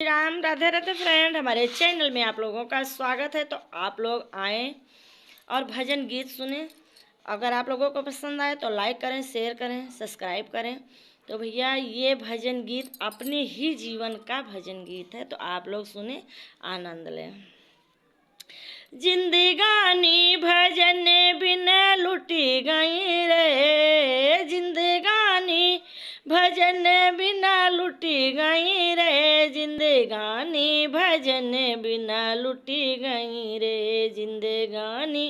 Ram Radhe Radhe friend, हमारे channel में आप लोगों का स्वागत है। तो आप लोग आएँ और भजन गीत सुने। अगर आप लोगों को पसंद आए तो लाइक करें, शेयर करें, सब्सक्राइब करें। तो भैया ये भजन गीत अपने ही जीवन का भजन गीत है, तो आप लोग सुने, आनंद लें। जिंदगानी भजन बिन लुटी गई रे, जिंदगानी भजन बिना लुटी गई रे, जिंदगानी भजन बिना लुटी गई रे, जिंदगानी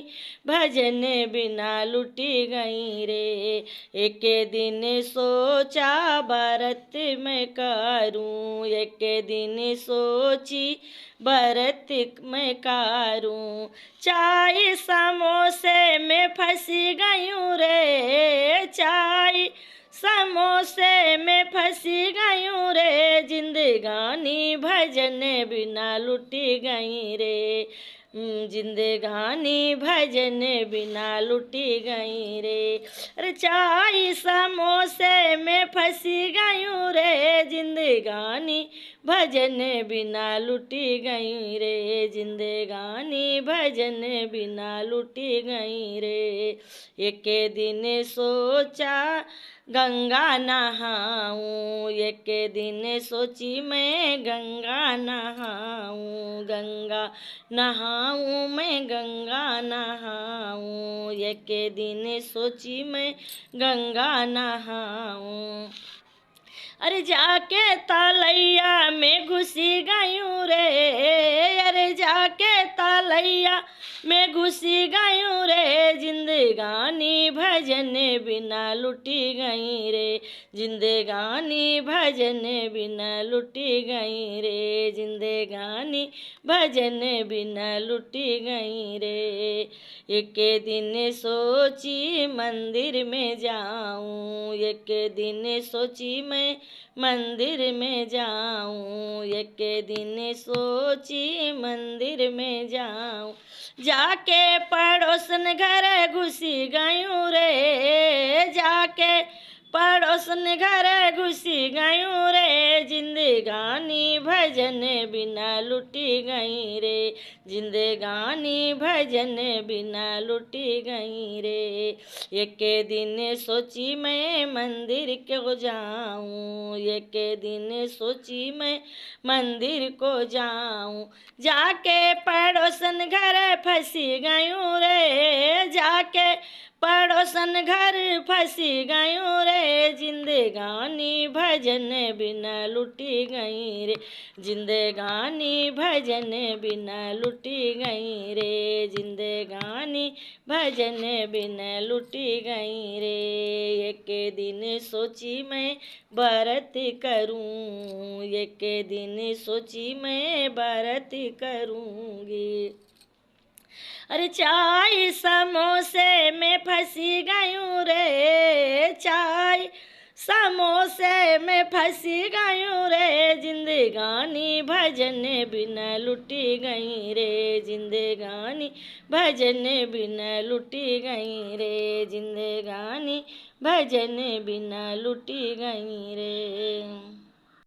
भजन बिना लुटी गई रे। एक दिन सोचा व्रत मैं करूं, एक दिन सोची व्रत मैं करूं, चाय समोसे में फंसी गयूं रे, चाय समोसे में फंसी गयूं रे, जिंदगानी भजन बिना लुटी गई रे, जिंदगानी भजन बिना लुटी गई रे। अरे चाय समोसे में फंसी गयूं रे, जिंदगानी भजन बिना लुटी गई रे, जिंदगानी भजन बिना लुटी गई रे। एक दिन सोचा गंगा नहाऊं, एक दिन सोची मैं गंगा नहाऊं, गंगा नहाऊं मैं गंगा नहाऊं, एक दिन सोची मैं गंगा नहाऊं। अरे जाके तलैया में घुसी गयूं रे, अरे जाके तलैया में घुसी गयूं रे, जिंदगानी भजन बिना लुटी गई रे, जिंदगानी भजन बिना लुटी गई रे, जिंदगानी भजन बिना लुटी गई रे। एक दिन सोची मंदिर में जाऊं, एक दिन सोची मैं मंदिर में जाऊं, एक दिन सोची मंदिर में जाऊं, जाके पड़ोसन घर घुसी गयूं रे, जाके पड़ोसन घर घुसी गयूं रे, जिंदगानी भजन बिना लुटी गई रे, जिंदगानी भजन बिना लुटी गई रे। एक दिन सोची मैं मंदिर को जाऊं, एक दिन सोची मैं मंदिर को जाऊं, जाके पड़ोसन घर फंसी गयूं रे, जाके पड़ोसन घर फंसी गयूं रे, जिंदगानी भजन बिना लुटी गई रे, जिंदगानी भजन बिना लुटी गई रे, जिंदगानी भजन बिना लुटी गई रे। एक दिन सोची मैं व्रत करूं, एक दिन सोची मैं व्रत करूंगी। अरे चाय समोसे में फंसी गयूं रे, चाय समोसे में फंसी गयूं रे, जिंदगानी भजन बिना लुटी गई रे, जिंदगानी भजन बिना लुटी गई रे, जिंदगानी भजन बिना लुटी गई रे।